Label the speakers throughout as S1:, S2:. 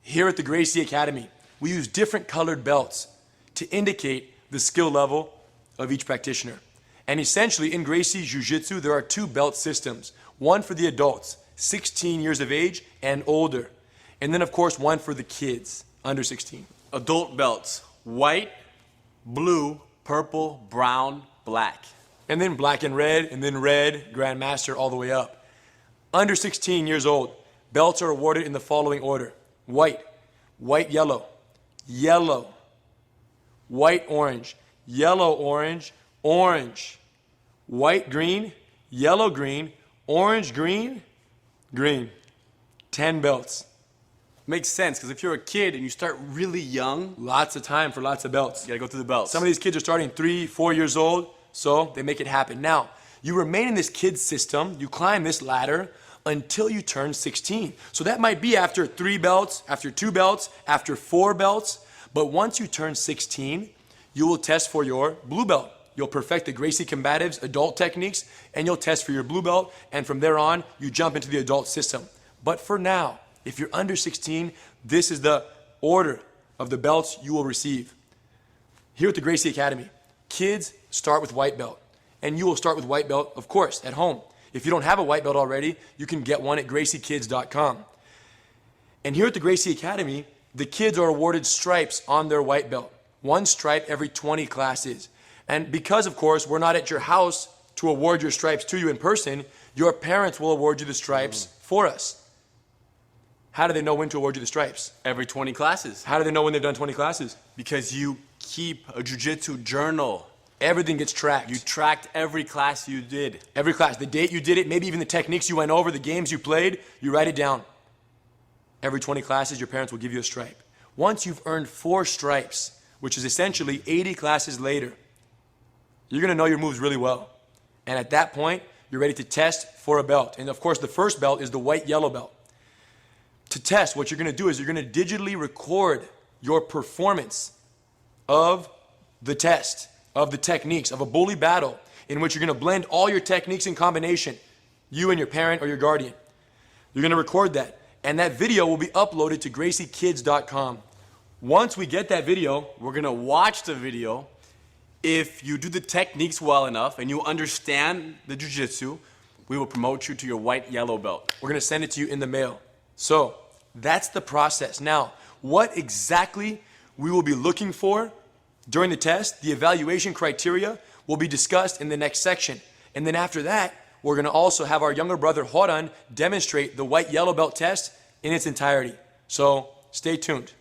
S1: Here at the Gracie Academy, we use different colored belts to indicate the skill level of each practitioner. And essentially in Gracie Jiu-Jitsu, there are two belt systems. One for the adults, 16 years of age and older. And then of course one for the kids, under 16.
S2: Adult belts, white, blue, purple, brown, black.
S1: And then black and red Grandmaster all the way up. Under 16 years old, belts are awarded in the following order. White, white, yellow, yellow, white, orange, yellow, orange, orange, white, green, yellow, green, orange, green, green. 10 belts.
S2: Makes sense, because if you're a kid and you start really young,
S1: Lots of time for lots of belts.
S2: you gotta go through the belts.
S1: Some of these kids are starting 3, 4 years old, so they make it happen. Now, you remain in this kid's system, you climb this ladder until you turn 16. So that might be after 3 belts, after 2 belts, after 4 belts, but once you turn 16, you will test for your blue belt. You'll perfect the Gracie Combatives adult techniques, and you'll test for your blue belt, and from there on, you jump into the adult system. But for now, if you're under 16, this is the order of the belts you will receive. Here at the Gracie Academy, kids start with white belt, and you will start with white belt, of course, at home. If you don't have a white belt already, you can get one at graciekids.com. And here at the Gracie Academy, the kids are awarded stripes on their white belt. 1 stripe every 20 classes. And because, of course, we're not at your house to award your stripes to you in person, your parents will award you the stripes for us. How do they know when to award you the stripes?
S2: Every 20 classes.
S1: How do they know when they've done 20 classes?
S2: Because you keep a jiu-jitsu journal.
S1: Everything gets tracked.
S2: You tracked every class you did.
S1: Every class, the date you did it, maybe even the techniques you went over, the games you played, you write it down. Every 20 classes, your parents will give you a stripe. Once you've earned 4 stripes, which is essentially 80 classes later, you're gonna know your moves really well. And at that point, you're ready to test for a belt. And of course, the first belt is the white-yellow belt. To test, what you're gonna do is you're gonna digitally record your performance of the test, of the techniques, of a bully battle, in which you're gonna blend all your techniques in combination, you and your parent or your guardian. You're gonna record that, and that video will be uploaded to graciekids.com. Once we get that video,
S2: We're gonna watch the video. If you do the techniques well enough and you understand the jiu-jitsu, we will promote you to your white-yellow belt.
S1: we're gonna send it to you in the mail. So that's the process. Now, what exactly we will be looking for during the test, the evaluation criteria, will be discussed in the next section. And then after that, we're gonna also have our younger brother Horan demonstrate the white-yellow belt test in its entirety. So stay tuned.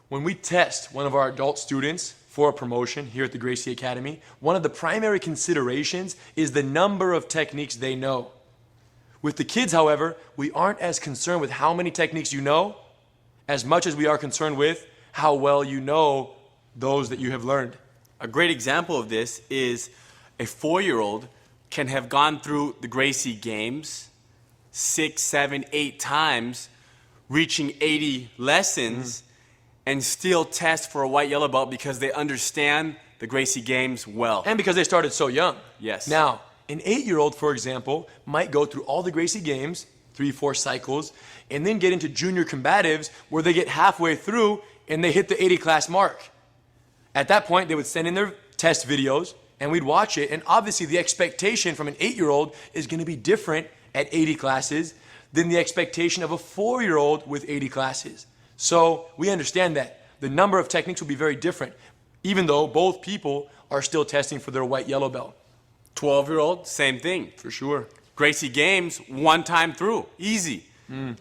S1: When we test one of our adult students for a promotion here at the Gracie Academy, one of the primary considerations is the number of techniques they know. With the kids, however, we aren't as concerned with how many techniques you know as much as we are concerned with how well you know those that you have learned.
S2: A great example of this is a 4-year-old can have gone through the Gracie games 6, 7, 8 times, reaching 80 lessons, and still test for a white-yellow belt because they understand the Gracie games well.
S1: And because they started so young.
S2: Yes.
S1: Now, an 8-year-old, for example, might go through all the Gracie games, 3, 4 cycles, and then get into junior combatives where they get halfway through and they hit the 80 class mark. At that point, they would send in their test videos and we'd watch it. And obviously the expectation from an 8-year-old is gonna be different at 80 classes than the expectation of a 4-year-old with 80 classes. So we understand that the number of techniques will be very different, even though both people are still testing for their white-yellow belt.
S2: 12-year-old, same thing.
S1: For sure.
S2: Gracie games, 1 time through, easy.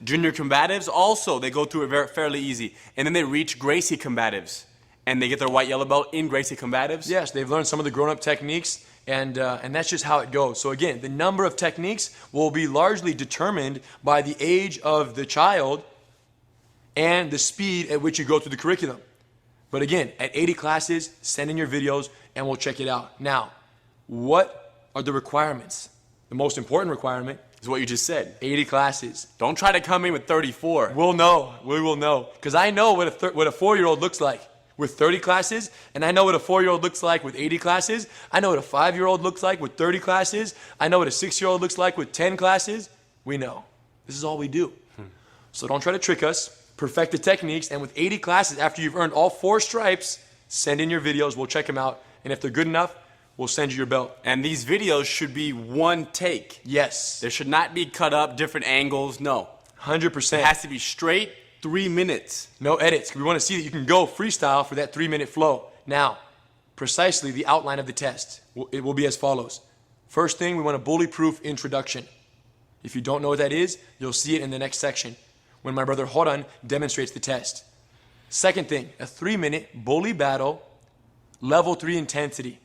S2: Junior combatives, also, they go through it fairly easy. And then they reach Gracie combatives, and they get their white-yellow belt in Gracie combatives.
S1: Yes, they've learned some of the grown-up techniques, and that's just how it goes. So again, the number of techniques will be largely determined by the age of the child and the speed at which you go through the curriculum. But again, at 80 classes, send in your videos and we'll check it out. Now, what are the requirements? The most important requirement
S2: Is what you just said.
S1: 80 classes.
S2: Don't try to come in with 34.
S1: We'll know. We will know. Because I know what a 4-year-old looks like with 30 classes, and I know what a 4-year-old looks like with 80 classes. I know what a 5-year-old looks like with 30 classes. I know what a 6-year-old looks like with 10 classes. We know. This is all we do. So don't try to trick us. Perfect the techniques, and with 80 classes, after you've earned all 4 stripes, send in your videos. We'll check them out, and if they're good enough, we'll send you your belt.
S2: And these videos should be one take.
S1: Yes.
S2: There should not be cut up, different angles. No.
S1: 100%.
S2: It has to be straight, 3 minutes.
S1: No edits. We want to see that you can go freestyle for that 3-minute flow. Now, precisely the outline of the test. It will be as follows. First thing, we want a bully-proof introduction. If you don't know what that is, you'll see it in the next section when my brother Horan demonstrates the test. Second thing, a 3-minute bully battle, level 3 intensity.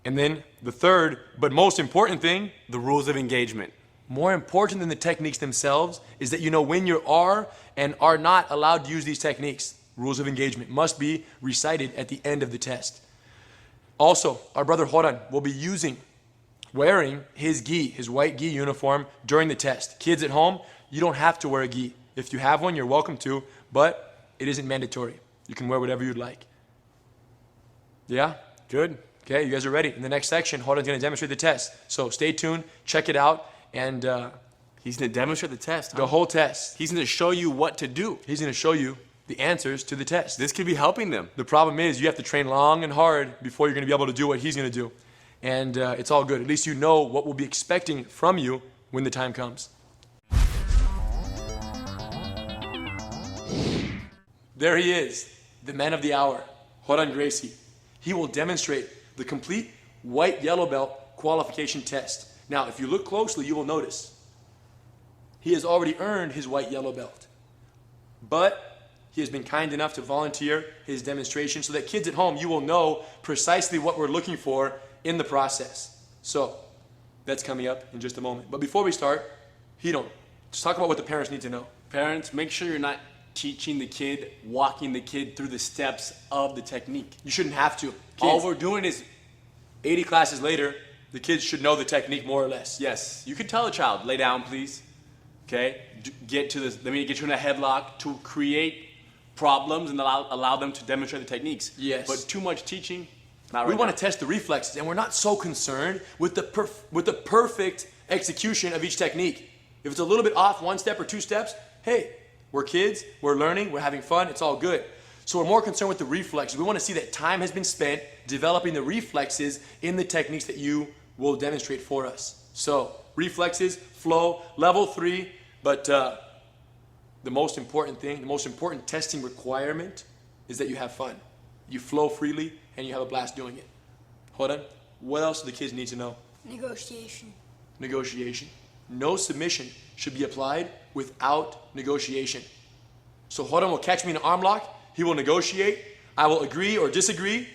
S1: And then the third, but most important thing,
S2: The rules of engagement.
S1: more important than the techniques themselves, is that you know when you are and are not allowed to use these techniques. Rules of engagement must be recited at the end of the test. Also, our brother Horan will be wearing his gi, his white gi uniform during the test. Kids at home, you don't have to wear a gi. If you have one, you're welcome to, but it isn't mandatory. You can wear whatever you'd like. Yeah?
S2: Good.
S1: Okay, you guys are ready. In the next section, Horan's going to demonstrate the test. So stay tuned, check it out, and
S2: He's going to demonstrate the test. Huh?
S1: the whole test.
S2: He's going to show you what to do.
S1: He's going to show you the answers to the test.
S2: This could be helping them.
S1: The problem is you have to train long and hard before you're going to be able to do what he's going to do. And it's all good. At least you know what we'll be expecting from you when the time comes. There he is, the man of the hour, Horan Gracie. He will demonstrate the complete white-yellow belt qualification test. Now, if you look closely, you will notice he has already earned his white-yellow belt. But he has been kind enough to volunteer his demonstration so that kids at home, you will know precisely what we're looking for in the process. So, that's coming up in just a moment. But before we start, just talk about what the parents need to know.
S2: Parents, make sure you're not teaching the kid, walking the kid through the steps of the technique.
S1: You shouldn't have to.
S2: All
S1: Kids,
S2: we're doing is,
S1: 80 classes later, the kids should know the technique more or less.
S2: yes, you could tell a child, lay down, please. Okay? Let me get you in a headlock to create problems and allow them to demonstrate the techniques.
S1: Yes.
S2: But too much teaching, not
S1: We
S2: right
S1: want
S2: now.
S1: to test the reflexes, and we're not so concerned with the perfect execution of each technique. If it's a little bit off 1 step or 2 steps, hey, we're kids, we're learning, we're having fun, it's all good. So we're more concerned with the reflexes. We want to see that time has been spent developing the reflexes in the techniques that you will demonstrate for us. So reflexes, flow, level 3, but the most important thing, the most important testing requirement is that you have fun. You flow freely and you have a blast doing it. Hold on. What else do the kids need to know?
S3: Negotiation.
S1: Negotiation. No submission should be applied without negotiation. So Horan will catch me in an arm lock. He will negotiate. I will agree or disagree.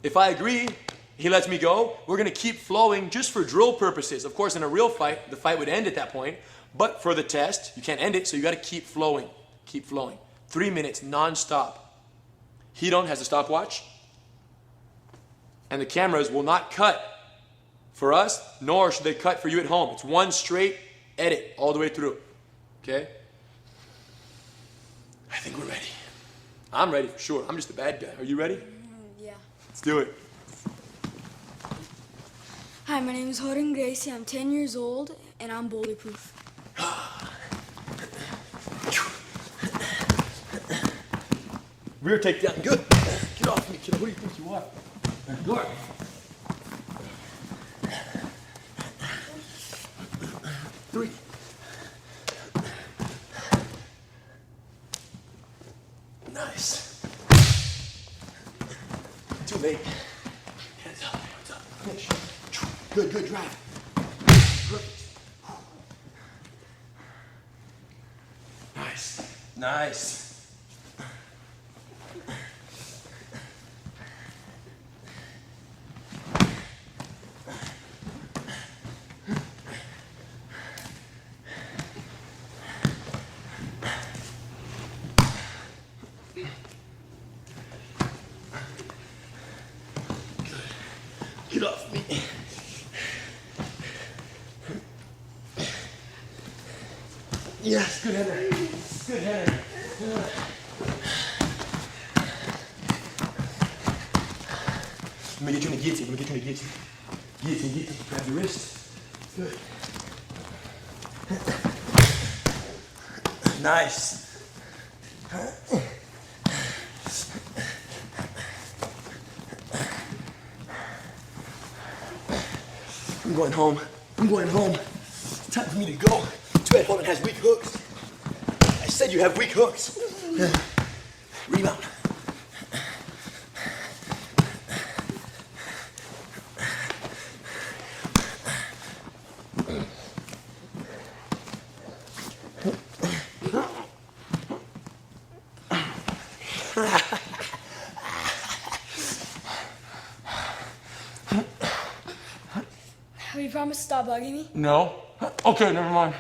S1: If I agree, he lets me go. We're going to keep flowing just for drill purposes. Of course, in a real fight, the fight would end at that point. But for the test, you can't end it, so you got to keep flowing. Keep flowing. 3 minutes non-stop. Hiron has a stopwatch. And the cameras will not cut for us, nor should they cut for you at home. It's one straight edit all the way through. Okay? I think we're ready. I'm ready for sure. I'm just the bad guy. Are you ready?
S3: Yeah.
S1: Let's do it.
S3: Hi, my name is Horan Gracie. I'm 10 years old, and I'm bulletproof.
S1: Rear takedown. Good. Get off me, kiddo. Who do you think you are? Good. Three. Nice. Too late. Hands up. Hands up. Finish. Good, good drive. Perfect. Nice. Nice. Get off me. Yes, good header. Good header. Let me get you in the guillotine. Let me get you in the guillotine. Guillotine, guillotine. Grab your wrist. Good. Nice. I'm going home. I'm going home. Time for me to go. Too bad Holden has weak hooks. I said you have weak hooks. Rebound.
S3: Have you promised to stop bugging me?
S1: No. Okay, never mind.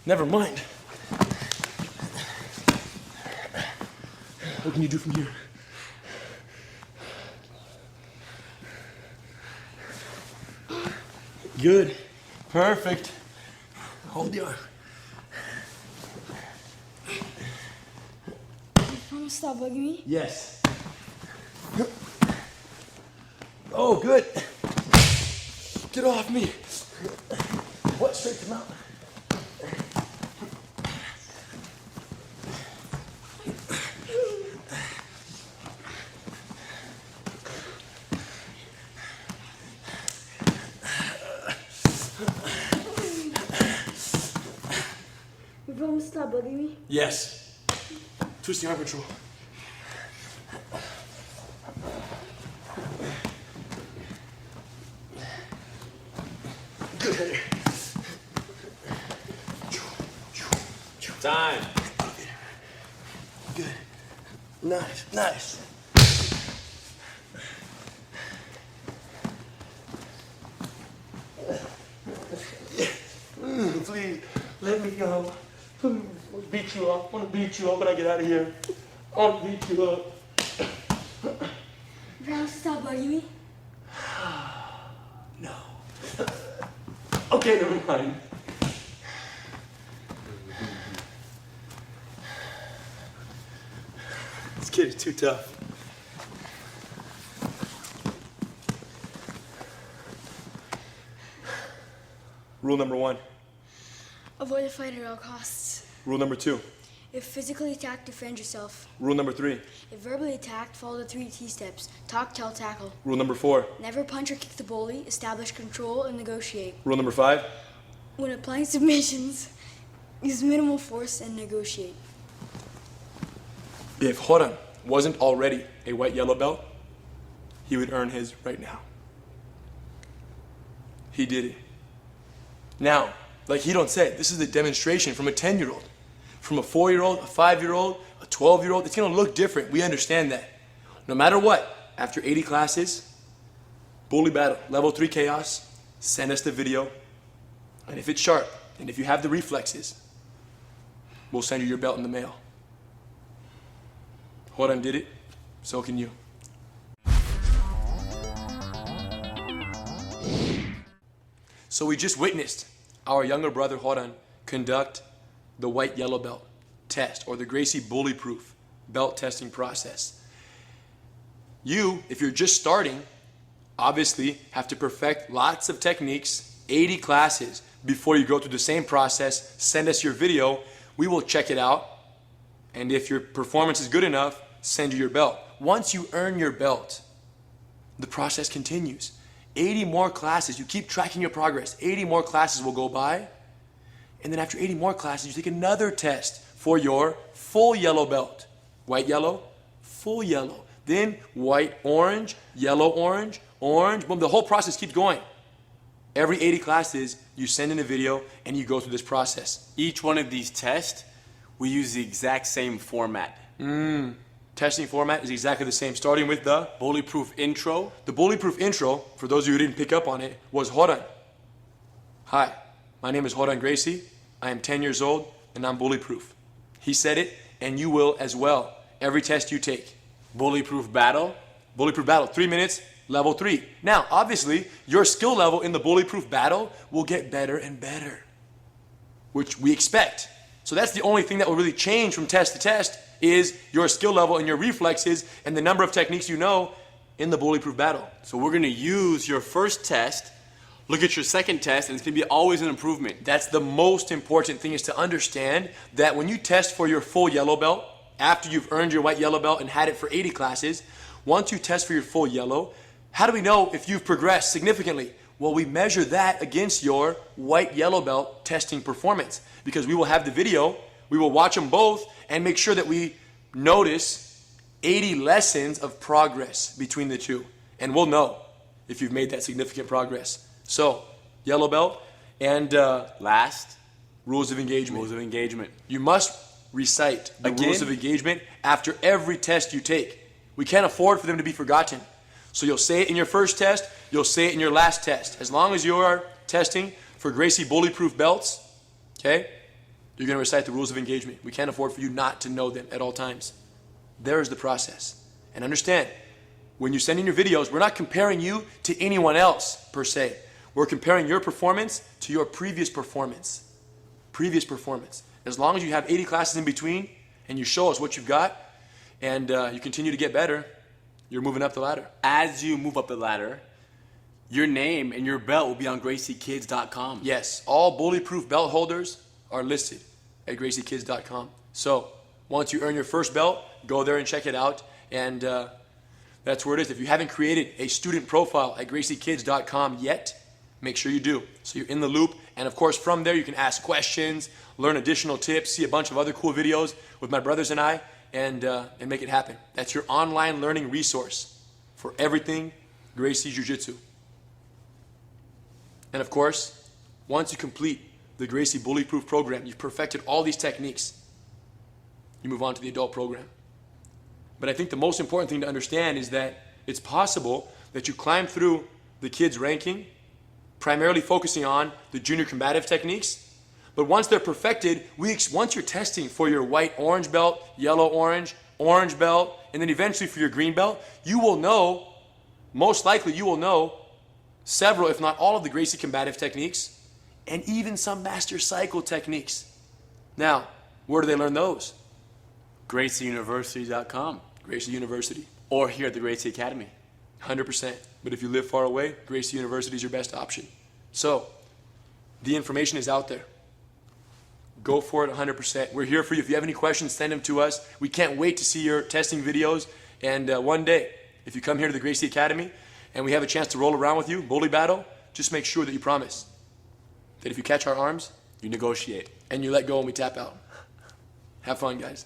S1: Never mind. What can you do from here? Good. Perfect. Hold the arm.
S3: You promised to stop bugging me?
S1: Yes. Oh, good. Get off me. What? Straight to mount.
S3: You promised to stop bugging me?
S1: Yes. Twist the arm control. Good header.
S2: Time.
S1: Good. Nice, nice. Please, let me go. Please, I want to beat you up. I want to beat you up when I get out of here. I want to beat you up.
S3: You promised to stop bugging me?
S1: No. Okay, never mind. This kid is too tough. Rule number 1.
S3: Avoid a fight at all costs.
S1: Rule number 2.
S3: If physically attacked, defend yourself.
S1: Rule number 3.
S3: If verbally attacked, follow the 3 T steps. Talk, tell, tackle.
S1: Rule number 4.
S3: Never punch or kick the bully. Establish control and negotiate.
S1: Rule number 5.
S3: When applying submissions, use minimal force and negotiate.
S1: If Horan wasn't already a white yellow belt, he would earn his right now. He did it. Now, like he don't say, this is a demonstration from a 10-year-old. From a 4-year-old, a 5-year-old, a 12-year-old, it's gonna look different. We understand that. No matter what, after 80 classes, bully battle, level 3 chaos, send us the video. And if it's sharp, and if you have the reflexes, we'll send you your belt in the mail. Horan did it, so can you. So we just witnessed our younger brother Horan conduct the white yellow belt test, or the Gracie Bully Proof belt testing process. You, if you're just starting, obviously have to perfect lots of techniques, 80 classes, before you go through the same process. Send us your video, we will check it out, and if your performance is good enough, send you your belt. Once you earn your belt, the process continues. 80 more classes, you keep tracking your progress. 80 more classes will go by, and then after 80 more classes, you take another test for your full yellow belt. White yellow, full yellow. Then white orange, yellow orange, orange, boom, the whole process keeps going. Every 80 classes, you send in a video and you go through this process.
S2: Each one of these tests, we use the exact same format.
S1: Testing format is exactly the same, starting with the
S2: Bully-proof intro.
S1: The Bully-proof intro, for those of you who didn't pick up on it, was Horan. Hi, my name is Horan Gracie. I am 10 years old and I'm bully-proof. He said it, and you will as well. Every test you take.
S2: Bully-proof battle.
S1: Bully-proof battle, 3 minutes, level 3. Now, obviously, your skill level in the bully-proof battle will get better and better, which we expect. So that's the only thing that will really change from test to test is your skill level and your reflexes and the number of techniques you know in the bully-proof battle.
S2: So we're gonna use your first test, look at your second test, and it's gonna be always an improvement.
S1: That's the most important thing, is to understand that when you test for your full yellow belt, after you've earned your white yellow belt and had it for 80 classes, once you test for your full yellow, how do we know if you've progressed significantly? Well, we measure that against your white yellow belt testing performance, because we will have the video, we will watch them both and make sure that we notice 80 lessons of progress between the two. And we'll know if you've made that significant progress. So, yellow belt and
S2: Last,
S1: rules of engagement.
S2: rules of engagement.
S1: You must recite the
S2: Again?
S1: rules of engagement after every test you take. We can't afford for them to be forgotten. So you'll say it in your first test, you'll say it in your last test. As long as you are testing for Gracie bully-proof belts, okay, you're going to recite the rules of engagement. We can't afford for you not to know them at all times. There is the process. And understand, when you send in your videos, we're not comparing you to anyone else per se. We're comparing your performance to your previous performance. Previous performance. As long as you have 80 classes in between and you show us what you've got and you continue to get better, you're moving up the ladder.
S2: As you move up the ladder, your name and your belt will be on GracieKids.com.
S1: Yes, all bully-proof belt holders are listed at GracieKids.com. So once you earn your first belt, go there and check it out. And that's where it is. If you haven't created a student profile at GracieKids.com yet, make sure you do. So you're in the loop. And of course, from there, you can ask questions, learn additional tips, see a bunch of other cool videos with my brothers and I, and make it happen. That's your online learning resource for everything Gracie Jiu-Jitsu. And of course, once you complete the Gracie Bully-Proof program, you've perfected all these techniques, you move on to the adult program. But I think the most important thing to understand is that it's possible that you climb through the kids' ranking, primarily focusing on the junior combative techniques. But once they're perfected, once you're testing for your white-orange belt, yellow-orange, orange belt, and then eventually for your green belt, you will know, most likely you will know, several, if not all of the Gracie combative techniques, and even some master cycle techniques. Now, where do they learn those?
S2: GracieUniversity.com.
S1: Gracie University.
S2: Or here at the Gracie Academy.
S1: 100%. But if you live far away, Gracie University is your best option. So, the information is out there. Go for it 100%. We're here for you. If you have any questions, send them to us. We can't wait to see your testing videos. And one day, if you come here to the Gracie Academy and we have a chance to roll around with you, bully battle, just make sure that you promise that if you catch our arms,
S2: You negotiate.
S1: and you let go and we tap out. Have fun, guys.